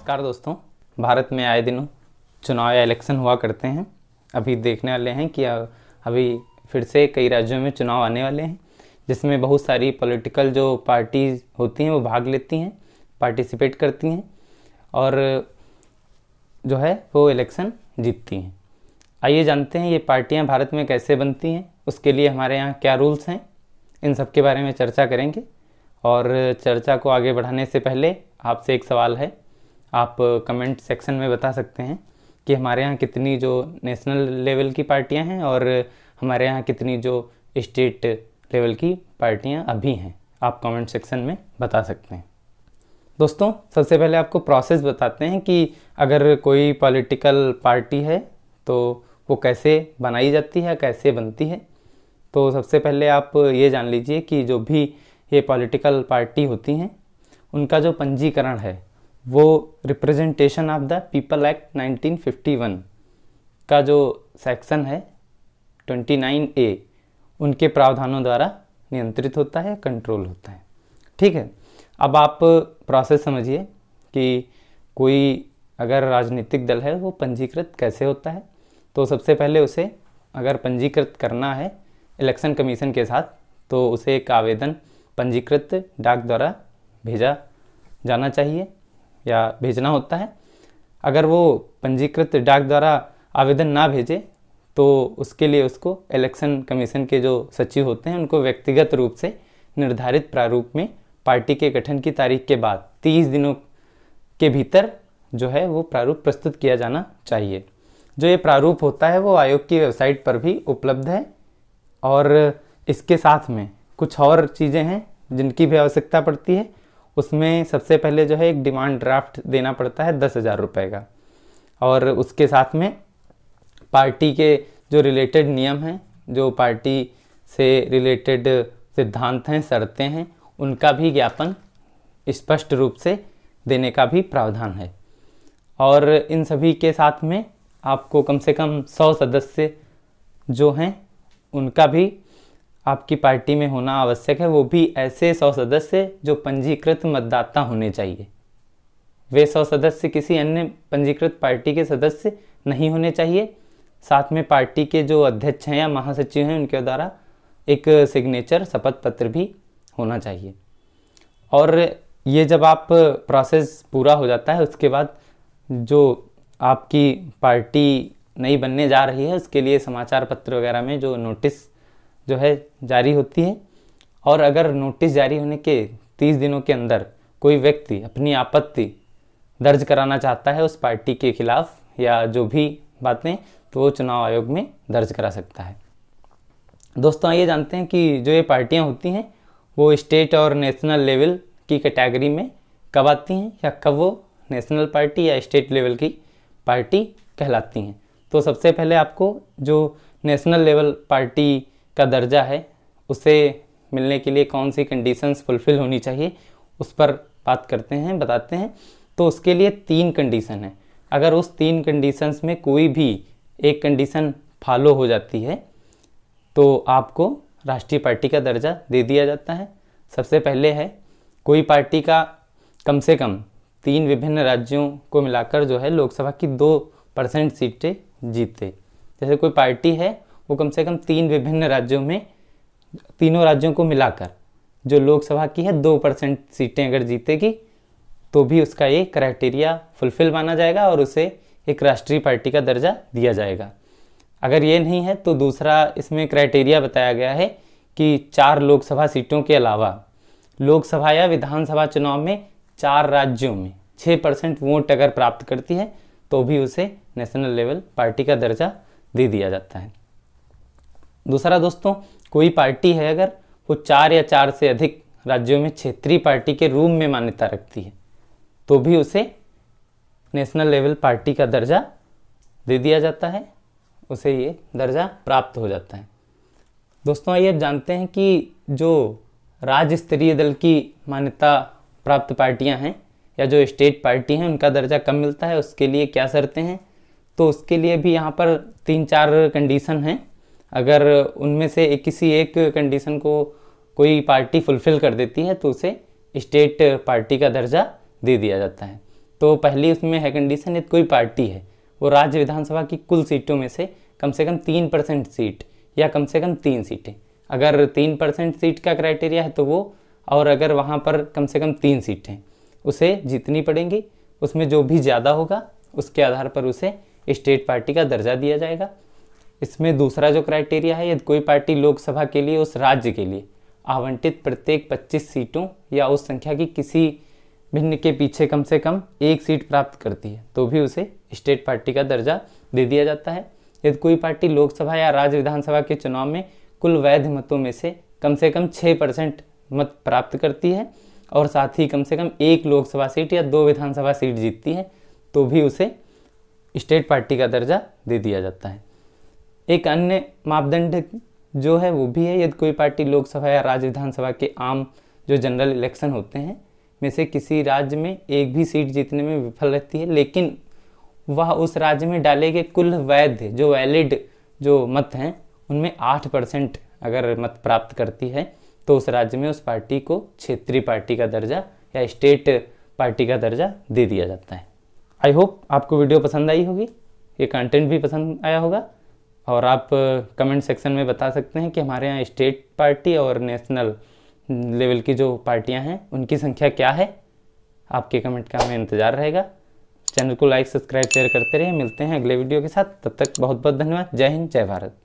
नमस्कार दोस्तों। भारत में आए दिनों चुनाव या इलेक्शन हुआ करते हैं। अभी देखने वाले हैं कि अभी फिर से कई राज्यों में चुनाव आने वाले हैं, जिसमें बहुत सारी पॉलिटिकल जो पार्टीज होती हैं वो भाग लेती हैं, पार्टिसिपेट करती हैं और जो है वो इलेक्शन जीतती हैं। आइए जानते हैं ये पार्टियां भारत में कैसे बनती हैं, उसके लिए हमारे यहाँ क्या रूल्स हैं, इन सब के बारे में चर्चा करेंगे। और चर्चा को आगे बढ़ाने से पहले आपसे एक सवाल है, आप कमेंट सेक्शन में बता सकते हैं कि हमारे यहाँ कितनी जो नेशनल लेवल की पार्टियां हैं और हमारे यहाँ कितनी जो स्टेट लेवल की पार्टियां अभी हैं। आप कमेंट सेक्शन में बता सकते हैं। दोस्तों, सबसे पहले आपको प्रोसेस बताते हैं कि अगर कोई पॉलिटिकल पार्टी है तो वो कैसे बनाई जाती है, कैसे बनती है। तो सबसे पहले आप ये जान लीजिए कि जो भी ये पॉलिटिकल पार्टी होती हैं उनका जो पंजीकरण है वो representation of the people act 1951 का जो सेक्शन है 29A उनके प्रावधानों द्वारा नियंत्रित होता है, कंट्रोल होता है। ठीक है, अब आप प्रोसेस समझिए कि कोई अगर राजनीतिक दल है वो पंजीकृत कैसे होता है। तो सबसे पहले उसे अगर पंजीकृत करना है इलेक्शन कमीशन के साथ तो उसे एक आवेदन पंजीकृत डाक द्वारा भेजा जाना चाहिए या भेजना होता है। अगर वो पंजीकृत डाक द्वारा आवेदन ना भेजे तो उसके लिए उसको इलेक्शन कमीशन के जो सचिव होते हैं उनको व्यक्तिगत रूप से निर्धारित प्रारूप में पार्टी के गठन की तारीख के बाद 30 दिनों के भीतर जो है वो प्रारूप प्रस्तुत किया जाना चाहिए। जो ये प्रारूप होता है वो आयोग की वेबसाइट पर भी उपलब्ध है और इसके साथ में कुछ और चीज़ें हैं जिनकी भी आवश्यकता पड़ती है। उसमें सबसे पहले जो है एक डिमांड ड्राफ्ट देना पड़ता है 10,000 रुपये का, और उसके साथ में पार्टी के जो रिलेटेड नियम हैं, जो पार्टी से रिलेटेड सिद्धांत हैं, शर्तें हैं, उनका भी ज्ञापन स्पष्ट रूप से देने का भी प्रावधान है। और इन सभी के साथ में आपको कम से कम 100 सदस्य जो हैं उनका भी आपकी पार्टी में होना आवश्यक है। वो भी ऐसे 100 सदस्य जो पंजीकृत मतदाता होने चाहिए। वे 100 सदस्य किसी अन्य पंजीकृत पार्टी के सदस्य नहीं होने चाहिए। साथ में पार्टी के जो अध्यक्ष हैं या महासचिव हैं उनके द्वारा एक सिग्नेचर शपथ पत्र भी होना चाहिए। और ये जब आप प्रोसेस पूरा हो जाता है उसके बाद जो आपकी पार्टी नई बनने जा रही है उसके लिए समाचार पत्र वगैरह में जो नोटिस जो है जारी होती है। और अगर नोटिस जारी होने के 30 दिनों के अंदर कोई व्यक्ति अपनी आपत्ति दर्ज कराना चाहता है उस पार्टी के खिलाफ या जो भी बातें, तो वो चुनाव आयोग में दर्ज करा सकता है। दोस्तों, आइए जानते हैं कि जो ये पार्टियां होती हैं वो स्टेट और नेशनल लेवल की कैटेगरी में कब आती हैं या कब वो नेशनल पार्टी या स्टेट लेवल की पार्टी कहलाती हैं। तो सबसे पहले आपको जो नेशनल लेवल पार्टी का दर्जा है उसे मिलने के लिए कौन सी कंडीशंस फुलफिल होनी चाहिए उस पर बात करते हैं, बताते हैं। तो उसके लिए 3 कंडीशन है। अगर उस 3 कंडीशंस में कोई भी एक कंडीशन फॉलो हो जाती है तो आपको राष्ट्रीय पार्टी का दर्जा दे दिया जाता है। सबसे पहले है कोई पार्टी का कम से कम 3 विभिन्न राज्यों को मिलाकर जो है लोकसभा की 2% सीटें जीते। जैसे कोई पार्टी है वो कम से कम 3 विभिन्न राज्यों में, तीनों राज्यों को मिलाकर जो लोकसभा की है 2% सीटें अगर जीतेगी तो भी उसका ये क्राइटेरिया फुलफिल माना जाएगा और उसे एक राष्ट्रीय पार्टी का दर्जा दिया जाएगा। अगर ये नहीं है तो दूसरा इसमें क्राइटेरिया बताया गया है कि 4 लोकसभा सीटों के अलावा लोकसभा या विधानसभा चुनाव में 4 राज्यों में 6% वोट अगर प्राप्त करती है तो भी उसे नेशनल लेवल पार्टी का दर्जा दे दिया जाता है। दूसरा दोस्तों, कोई पार्टी है अगर वो 4 या 4 से अधिक राज्यों में क्षेत्रीय पार्टी के रूप में मान्यता रखती है तो भी उसे नेशनल लेवल पार्टी का दर्जा दे दिया जाता है, उसे ये दर्जा प्राप्त हो जाता है। दोस्तों, आइए अब जानते हैं कि जो राज्य स्तरीय दल की मान्यता प्राप्त पार्टियां हैं या जो स्टेट पार्टी हैं उनका दर्जा कब मिलता है, उसके लिए क्या शर्तें हैं। तो उसके लिए भी यहाँ पर 3-4 कंडीशन हैं। अगर उनमें से किसी एक कंडीशन को कोई पार्टी फुलफिल कर देती है तो उसे स्टेट पार्टी का दर्जा दे दिया जाता है। तो पहली उसमें है कंडीशन, यदि कोई पार्टी है वो राज्य विधानसभा की कुल सीटों में से कम 3% सीट या कम से कम 3 सीटें, अगर 3% सीट का क्राइटेरिया है तो वो, और अगर वहाँ पर कम से कम 3 सीटें उसे जीतनी पड़ेंगी, उसमें जो भी ज़्यादा होगा उसके आधार पर उसे स्टेट पार्टी का दर्जा दिया जाएगा। इसमें दूसरा जो क्राइटेरिया है, यदि कोई पार्टी लोकसभा के लिए उस राज्य के लिए आवंटित प्रत्येक 25 सीटों या उस संख्या की किसी भिन्न के पीछे कम से कम 1 सीट प्राप्त करती है तो भी उसे स्टेट पार्टी का दर्जा दे दिया जाता है। यदि कोई पार्टी लोकसभा या राज्य विधानसभा के चुनाव में कुल वैध मतों में से कम 6% मत प्राप्त करती है और साथ ही कम से कम 1 लोकसभा सीट या 2 विधानसभा सीट जीतती है तो भी उसे स्टेट पार्टी का दर्जा दे दिया जाता है। एक अन्य मापदंड जो है वो भी है, यदि कोई पार्टी लोकसभा या राज्य विधानसभा के आम जो जनरल इलेक्शन होते हैं में से किसी राज्य में एक भी सीट जीतने में विफल रहती है, लेकिन वह उस राज्य में डाले गए कुल वैध जो वैलिड जो मत हैं उनमें 8% अगर मत प्राप्त करती है तो उस राज्य में उस पार्टी को क्षेत्रीय पार्टी का दर्जा या स्टेट पार्टी का दर्जा दे दिया जाता है। आई होप आपको वीडियो पसंद आई होगी, ये कंटेंट भी पसंद आया होगा, और आप कमेंट सेक्शन में बता सकते हैं कि हमारे यहाँ स्टेट पार्टी और नेशनल लेवल की जो पार्टियां हैं उनकी संख्या क्या है। आपके कमेंट का हमें इंतज़ार रहेगा। चैनल को लाइक, सब्सक्राइब, शेयर करते रहिए। मिलते हैं अगले वीडियो के साथ, तब तक बहुत बहुत धन्यवाद। जय हिंद, जय भारत।